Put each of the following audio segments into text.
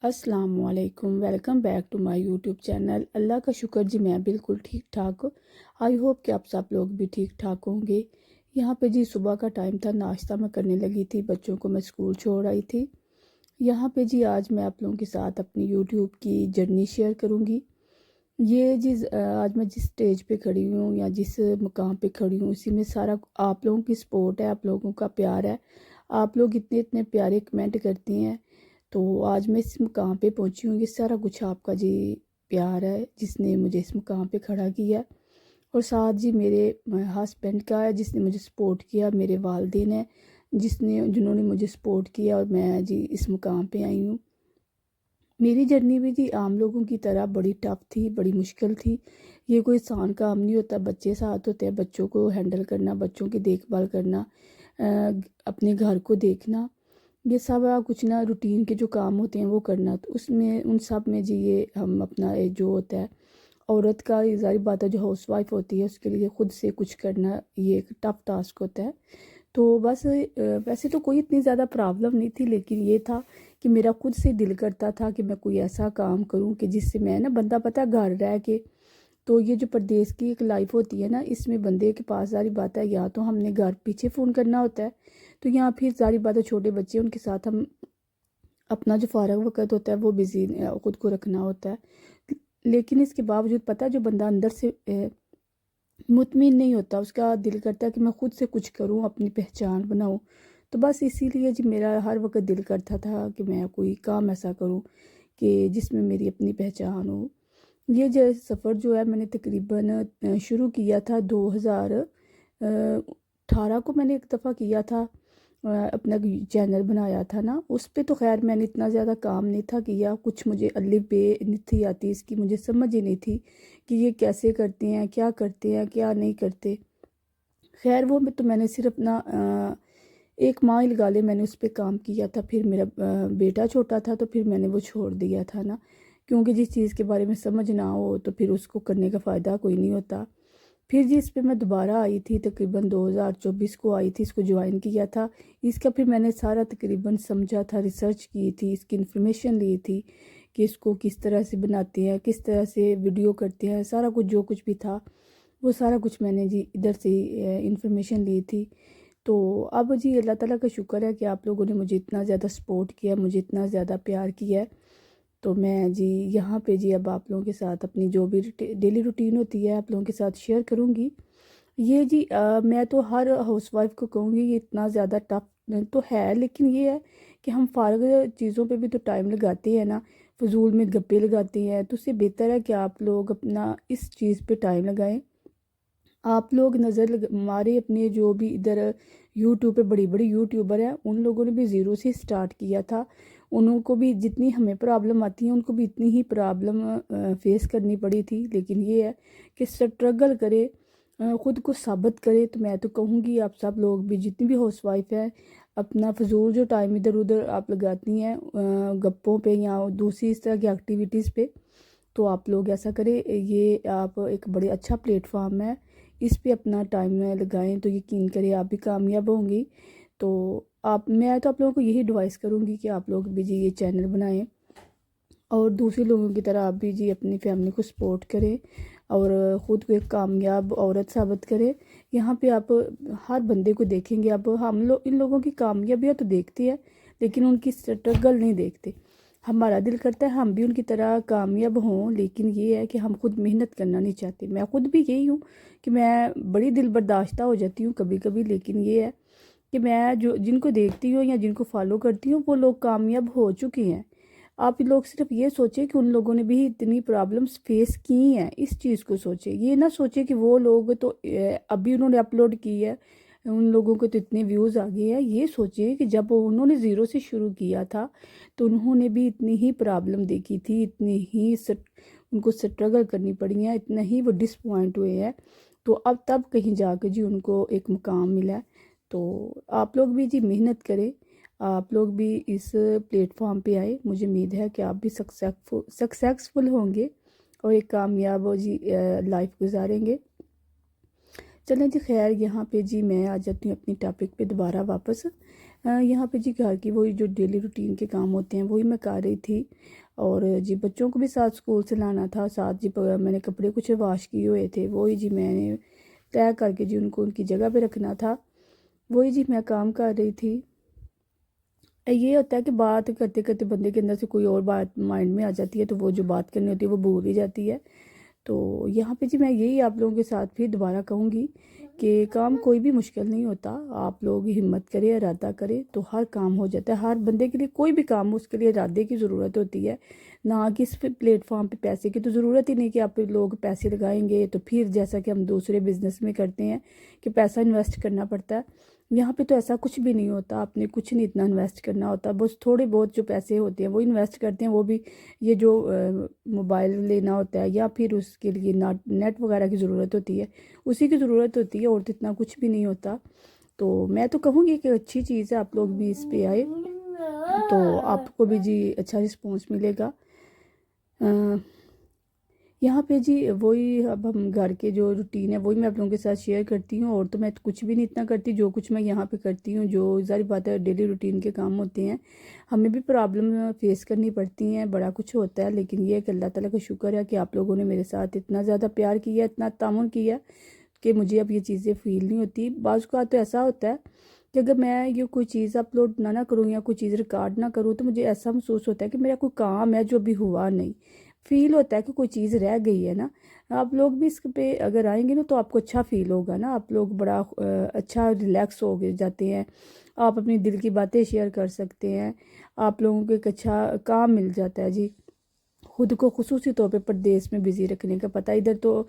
السلام علیکم، welcome back to my YouTube channel. اللہ کا شکر جی میں بالکل ٹھیک ٹھاک ہوں۔ آئی ہوپ کہ آپ سب لوگ بھی ٹھیک ٹھاک ہوں گے۔ یہاں پہ جی صبح کا ٹائم تھا، ناشتہ میں کرنے لگی تھی، بچوں کو میں اسکول چھوڑ آئی تھی۔ یہاں پہ جی آج میں آپ لوگوں کے ساتھ اپنی یوٹیوب کی جرنی شیئر کروں گی۔ یہ جی آج میں جس سٹیج پہ کھڑی ہوں یا جس مقام پہ کھڑی ہوں، اسی میں سارا آپ لوگوں کی سپورٹ ہے، آپ لوگوں کا پیار ہے۔ آپ لوگ اتنے پیارے کمنٹ کرتے ہیں، تو آج میں اس مقام پہ پہنچی ہوں۔ یہ سارا کچھ آپ کا جی پیار ہے جس نے مجھے اس مقام پہ کھڑا کیا، اور ساتھ جی میرے ہسبینڈ کا ہے جس نے مجھے سپورٹ کیا، میرے والدین ہیں جنہوں نے مجھے سپورٹ کیا، اور میں جی اس مقام پہ آئی ہوں۔ میری جرنی بھی جی عام لوگوں کی طرح بڑی ٹف تھی، بڑی مشکل تھی۔ یہ کوئی آسان کام نہیں ہوتا، بچے ساتھ ہوتے ہیں، بچوں کو ہینڈل کرنا، بچوں کی دیکھ بھال کرنا، اپنے گھر کو دیکھنا، یہ سب کچھ نہ روٹین کے جو کام ہوتے ہیں وہ کرنا۔ تو اس میں ان سب میں جی یہ ہم اپنا جو ہوتا ہے عورت کا، یہ ظاہر بات ہے جو ہاؤس وائف ہوتی ہے اس کے لیے خود سے کچھ کرنا یہ ایک ٹف ٹاسک ہوتا ہے۔ تو بس ویسے تو کوئی اتنی زیادہ پرابلم نہیں تھی، لیکن یہ تھا کہ میرا خود سے دل کرتا تھا کہ میں کوئی ایسا کام کروں کہ جس سے میں بندہ پتہ گھر رہ کے، تو یہ جو پردیس کی ایک لائف ہوتی ہے اس میں بندے کے پاس ظاہر بات ہے یا تو ہم نے گھر پیچھے فون کرنا ہوتا ہے، تو یہاں پھر ظاہر بات ہے چھوٹے بچے ان کے ساتھ ہم اپنا جو فارغ وقت ہوتا ہے وہ بزی خود کو رکھنا ہوتا ہے۔ لیکن اس کے باوجود پتہ جو بندہ اندر سے مطمئن نہیں ہوتا، اس کا دل کرتا ہے کہ میں خود سے کچھ کروں، اپنی پہچان بناؤں۔ تو بس اسی لیے جی میرا ہر وقت دل کرتا تھا کہ میں کوئی کام ایسا کروں کہ جس میں میری اپنی پہچان ہو۔ یہ جو سفر جو ہے میں نے تقریباً شروع کیا تھا 2018 کو، میں نے ایک دفعہ کیا تھا، اپنا چینل بنایا تھا اس پہ تو خیر میں نے اتنا زیادہ کام نہیں تھا کیا، کچھ مجھے الف بے نہیں تھی آتی، اس کی مجھے سمجھ ہی نہیں تھی کہ یہ کیسے کرتے ہیں، کیا نہیں کرتے۔ خیر وہ تو میں نے صرف ایک ماہ لگا لے میں نے اس پہ کام کیا تھا، پھر میرا بیٹا چھوٹا تھا تو پھر میں نے وہ چھوڑ دیا تھا کیونکہ جس چیز کے بارے میں سمجھ نہ ہو تو پھر اس کو کرنے کا فائدہ کوئی نہیں ہوتا۔ پھر جی اس پہ میں دوبارہ آئی تھی، تقریباً 2024 کو آئی تھی، اس کو جوائن کیا تھا۔ اس کا پھر میں نے سارا تقریباً سمجھا تھا، ریسرچ کی تھی، اس کی انفارمیشن لی تھی کہ اس کو کس طرح سے بناتے ہیں، کس طرح سے ویڈیو کرتے ہیں، سارا کچھ جو کچھ بھی تھا وہ سارا کچھ میں نے جی ادھر سے انفارمیشن لی تھی۔ تو اب جی اللہ تعالیٰ کا شکر ہے کہ آپ لوگوں نے مجھے اتنا زیادہ سپورٹ کیا، مجھے اتنا زیادہ پیار کیا ہے، تو میں جی یہاں پہ جی اب آپ لوگوں کے ساتھ اپنی جو بھی ڈیلی روٹین ہوتی ہے آپ لوگوں کے ساتھ شیئر کروں گی۔ یہ جی میں تو ہر ہاؤس وائف کو کہوں گی یہ اتنا زیادہ ٹف تو ہے، لیکن یہ ہے کہ ہم فارغ چیزوں پہ بھی تو ٹائم لگاتے ہیں فضول میں گپے لگاتے ہیں، تو اس سے بہتر ہے کہ آپ لوگ اپنا اس چیز پہ ٹائم لگائیں۔ آپ لوگ نظر ہمارے اپنے جو بھی ادھر یوٹیوب پہ بڑی بڑی یوٹیوبر ہیں، ان لوگوں نے بھی زیرو سے سٹارٹ کیا تھا، انہوں کو بھی جتنی ہمیں پرابلم آتی ہیں ان کو بھی اتنی ہی پرابلم فیس کرنی پڑی تھی۔ لیکن یہ ہے کہ سٹرگل کرے، خود کو ثابت کرے۔ تو میں تو کہوں گی آپ سب لوگ بھی جتنی بھی ہاؤس وائف ہیں، اپنا فضول جو ٹائم ادھر ادھر آپ لگاتی ہیں گپوں پہ یا دوسری اس طرح کی ایکٹیویٹیز پہ، تو آپ لوگ ایسا کریں، یہ آپ ایک بڑے اچھا پلیٹ فارم ہے، اس پہ اپنا ٹائم لگائیں تو یقین کریں آپ بھی کامیاب ہوں گی۔ تو میں تو آپ لوگوں کو یہی ایڈوائس کروں گی کہ آپ لوگ بھی جی یہ چینل بنائیں، اور دوسرے لوگوں کی طرح آپ بھی جی اپنی فیملی کو سپورٹ کریں اور خود کو ایک کامیاب عورت ثابت کریں۔ یہاں پہ آپ ہر بندے کو دیکھیں گے، اب ہم لوگ ان لوگوں کی کامیابیاں تو دیکھتے ہیں لیکن ان کی سٹرگل نہیں دیکھتے۔ ہمارا دل کرتا ہے ہم بھی ان کی طرح کامیاب ہوں، لیکن یہ ہے کہ ہم خود محنت کرنا نہیں چاہتے۔ میں خود بھی یہی ہوں کہ میں بڑی دل برداشتہ ہو جاتی ہوں کبھی کبھی، لیکن یہ ہے کہ میں جن کو دیکھتی ہوں یا جن کو فالو کرتی ہوں وہ لوگ کامیاب ہو چکے ہیں۔ آپ لوگ صرف یہ سوچیں کہ ان لوگوں نے بھی اتنی پرابلمس فیس کی ہیں، اس چیز کو سوچیں، یہ نہ سوچیں کہ وہ لوگ تو ابھی انہوں نے اپلوڈ کی ہے، ان لوگوں کو تو اتنے ویوز آ گئے ہیں۔ یہ سوچیں کہ جب انہوں نے زیرو سے شروع کیا تھا تو انہوں نے بھی اتنی ہی پرابلم دیکھی تھی، اتنی ہی ان کو سٹرگل کرنی پڑی ہیں، اتنا ہی وہ ڈس پوائنٹ ہوئے ہیں، تو اب تب کہیں جا کے جی ان کو ایک مقام ملا ہے۔ تو آپ لوگ بھی جی محنت کریں، آپ لوگ بھی اس پلیٹ فارم پہ آئے، مجھے امید ہے کہ آپ بھی سکسیسفل ہوں گے اور ایک کامیاب جی لائف گزاریں گے۔ چلیں جی خیر، یہاں پہ جی میں آ جاتی ہوں اپنی ٹاپک پہ دوبارہ واپس۔ یہاں پہ جی گھر کی وہی جو ڈیلی روٹین کے کام ہوتے ہیں وہی میں کر رہی تھی، اور جی بچوں کو بھی ساتھ اسکول سے لانا تھا، ساتھ جی میں نے کپڑے کچھ واش کیے ہوئے تھے وہی جی میں نے طے کر کے جی ان کو ان کی جگہ پہ رکھنا تھا، وہی جی میں کام کر رہی تھی۔ یہ ہوتا ہے کہ بات کرتے کرتے بندے کے اندر سے کوئی اور بات مائنڈ میں آ جاتی ہے، تو وہ جو بات کرنی ہوتی ہے وہ بھول ہی جاتی ہے۔ تو یہاں پہ جی میں یہی آپ لوگوں کے ساتھ پھر دوبارہ کہوں گی کہ کام کوئی بھی مشکل نہیں ہوتا، آپ لوگ ہمت کریں، ارادہ کریں تو ہر کام ہو جاتا ہے۔ ہر بندے کے لیے کوئی بھی کام اس کے لیے ارادے کی ضرورت ہوتی ہے، نہ کہ اس پلیٹ فارم پہ پیسے کی تو ضرورت ہی نہیں کہ آپ لوگ پیسے لگائیں گے تو پھر جیسا کہ ہم دوسرے بزنس میں کرتے ہیں کہ پیسہ انویسٹ کرنا پڑتا ہے، یہاں پہ تو ایسا کچھ بھی نہیں ہوتا، آپ نے کچھ نہیں اتنا انویسٹ کرنا ہوتا، بس تھوڑے بہت جو پیسے ہوتے ہیں وہ انویسٹ کرتے ہیں، وہ بھی یہ جو موبائل لینا ہوتا ہے یا پھر اس کے لیے نیٹ وغیرہ کی ضرورت ہوتی ہے اسی کی ضرورت ہوتی ہے، اور تو اتنا کچھ بھی نہیں ہوتا۔ تو میں تو کہوں گی کہ اچھی چیز ہے، آپ لوگ بھی اس پہ آئے تو آپ کو بھی جی اچھا رسپانس ملے گا۔ یہاں پہ جی وہی اب ہم گھر کے جو روٹین ہے وہی میں آپ لوگوں کے ساتھ شیئر کرتی ہوں، اور تو میں کچھ بھی نہیں اتنا کرتی، جو کچھ میں یہاں پہ کرتی ہوں جو ظاہر بات ہے ڈیلی روٹین کے کام ہوتے ہیں، ہمیں بھی پرابلم فیس کرنی پڑتی ہیں، بڑا کچھ ہوتا ہے، لیکن یہ کہ اللہ تعالیٰ کا شکر ہے کہ آپ لوگوں نے میرے ساتھ اتنا زیادہ پیار کیا، اتنا تعاون کیا کہ مجھے اب یہ چیزیں فیل نہیں ہوتی۔ بعض اوقات تو ایسا ہوتا ہے کہ اگر میں یہ کوئی چیز اپلوڈ نہ کروں یا کوئی چیز ریکارڈ نہ کروں تو مجھے ایسا محسوس ہوتا ہے کہ میرا کوئی کام ہے جو ابھی ہوا نہیں، فیل ہوتا ہے کہ کوئی چیز رہ گئی ہے نا۔ آپ لوگ بھی اس پہ اگر آئیں گے نا تو آپ کو اچھا فیل ہوگا نا، آپ لوگ بڑا اچھا ریلیکس ہو جاتے ہیں، آپ اپنی دل کی باتیں شیئر کر سکتے ہیں، آپ لوگوں کو ایک اچھا کام مل جاتا ہے جی۔ خود کو خصوصی طور پہ پردیس میں بزی رکھنے کا پتہ، ادھر تو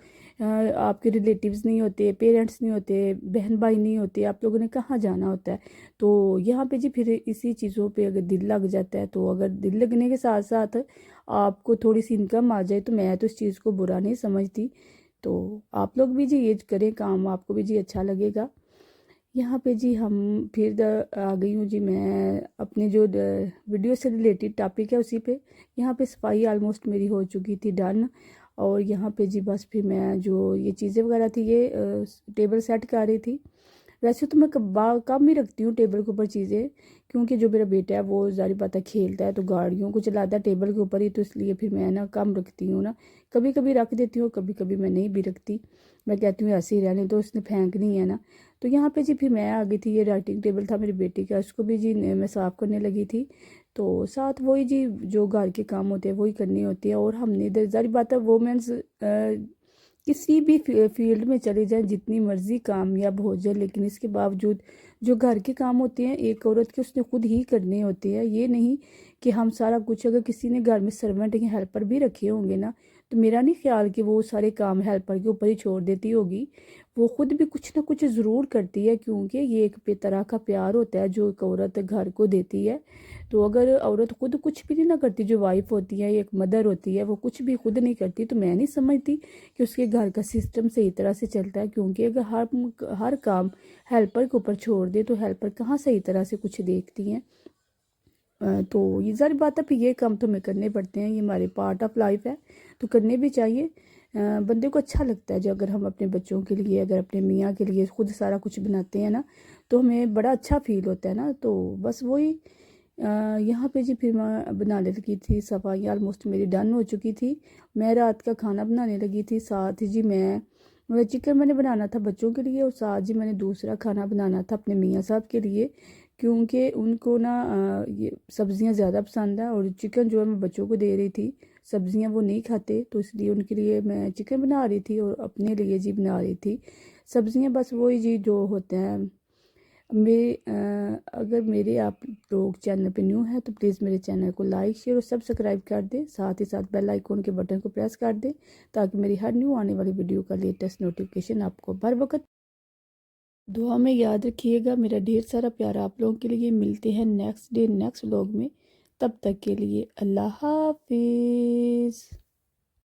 آپ کے ریلیٹیوز نہیں ہوتے، پیرنٹس نہیں ہوتے، بہن بھائی نہیں ہوتے، آپ لوگوں نے کہاں جانا ہوتا ہے، تو یہاں پہ جی پھر اسی چیزوں پہ اگر دل لگ جاتا ہے تو اگر دل لگنے کے ساتھ ساتھ آپ کو تھوڑی سی انکم آ جائے تو میں تو اس چیز کو برا نہیں سمجھتی، تو آپ لوگ بھی جی یہ کریں کام، آپ کو بھی جی اچھا لگے گا۔ یہاں پہ جی ہم پھر آ گئی ہوں جی میں اپنے جو ویڈیو سے ریلیٹڈ ٹاپک ہے اسی پہ۔ یہاں پہ صفائی آلموسٹ میری ہو چکی تھی ڈن، اور یہاں پہ جی بس پھر میں جو یہ چیزیں وغیرہ تھی یہ ٹیبل سیٹ کر رہی تھی۔ ویسے تو میں کم ہی رکھتی ہوں ٹیبل کے اوپر چیزیں، کیونکہ جو میرا بیٹا ہے وہ ظاہر بات ہے کھیلتا ہے تو گاڑیوں کو چلاتا ہے ٹیبل کے اوپر ہی، تو اس لیے پھر میں نا کم رکھتی ہوں نا، کبھی کبھی رکھ دیتی ہوں، کبھی کبھی میں نہیں بھی رکھتی، میں کہتی ہوں ایسے ہی رہنے تو اس نے پھینکنی ہے نا۔ تو یہاں پہ جی پھر میں آ گئی تھی، یہ رائٹنگ ٹیبل تھا میری بیٹی کا، اس کو بھی جی میں صاف کرنے لگی تھی، تو ساتھ وہی جی جو گھر کے کام ہوتے ہیں وہی کرنے ہوتے ہیں، اور ہم نے ظاہر بات ہے وومنس کسی بھی فیلڈ میں چلے جائیں، جتنی مرضی کامیاب ہو جائے، لیکن اس کے باوجود جو گھر کے کام ہوتے ہیں ایک عورت کے اس نے خود ہی کرنے ہوتے ہیں، یہ نہیں کہ ہم سارا کچھ، اگر کسی نے گھر میں سرونٹ یا ہیلپر بھی رکھے ہوں گے نا تو میرا نہیں خیال کہ وہ سارے کام ہیلپر کے اوپر ہی چھوڑ دیتی ہوگی، وہ خود بھی کچھ نہ کچھ ضرور کرتی ہے، کیونکہ یہ ایک طرح کا پیار ہوتا ہے جو ایک عورت گھر کو دیتی ہے۔ تو اگر عورت خود کچھ بھی نہ کرتی، جو وائف ہوتی ہے، ایک مدر ہوتی ہے، وہ کچھ بھی خود نہیں کرتی، تو میں نہیں سمجھتی کہ اس کے گھر کا سسٹم صحیح طرح سے چلتا ہے، کیونکہ اگر ہر کام ہیلپر کے اوپر چھوڑ دے تو ہیلپر کہاں صحیح طرح سے کچھ دیکھتی ہیں۔ تو یہ ظاہر بات ہے پھر یہ کام تو ہمیں کرنے پڑتے ہیں، یہ ہمارے پارٹ آف لائف ہے تو کرنے بھی چاہیے۔ بندے کو اچھا لگتا ہے جو اگر ہم اپنے بچوں کے لیے، اگر اپنے میاں کے لیے خود سارا کچھ بناتے ہیں نا تو ہمیں بڑا اچھا فیل ہوتا ہے نا۔ تو بس وہی یہاں پہ جی پھر میں بنانے لگی تھی، صفائی آلموسٹ میری ڈن ہو چکی تھی، میں رات کا کھانا بنانے لگی تھی، ساتھ جی میں چکن میں نے بنانا تھا بچوں کے لیے، اور ساتھ جی میں نے دوسرا کھانا بنانا تھا اپنے میاں صاحب کے لیے، کیونکہ ان کو نا یہ سبزیاں زیادہ پسند ہیں، اور چکن جو ہے میں بچوں کو دے رہی تھی، سبزیاں وہ نہیں کھاتے، تو اس لیے ان کے لیے میں چکن بنا رہی تھی اور اپنے لیے جی بنا رہی تھی سبزیاں، بس وہی جی جو ہوتے ہیں۔ اگر میرے آپ لوگ چینل پہ نیو ہیں تو پلیز میرے چینل کو لائک، شیئر اور سبسکرائب کر دیں، ساتھ ہی ساتھ بیل آئیکن کے بٹن کو پریس کر دیں تاکہ میری ہر نیو آنے والی ویڈیو کا لیٹسٹ نوٹیفیکیشن آپ کو بر وقت۔ دعا میں یاد رکھیے گا، میرا ڈھیر سارا پیار آپ لوگوں کے لیے، ملتے ہیں نیکسٹ ڈے نیکسٹ ولاگ میں، تب تک کے لیے اللہ حافظ۔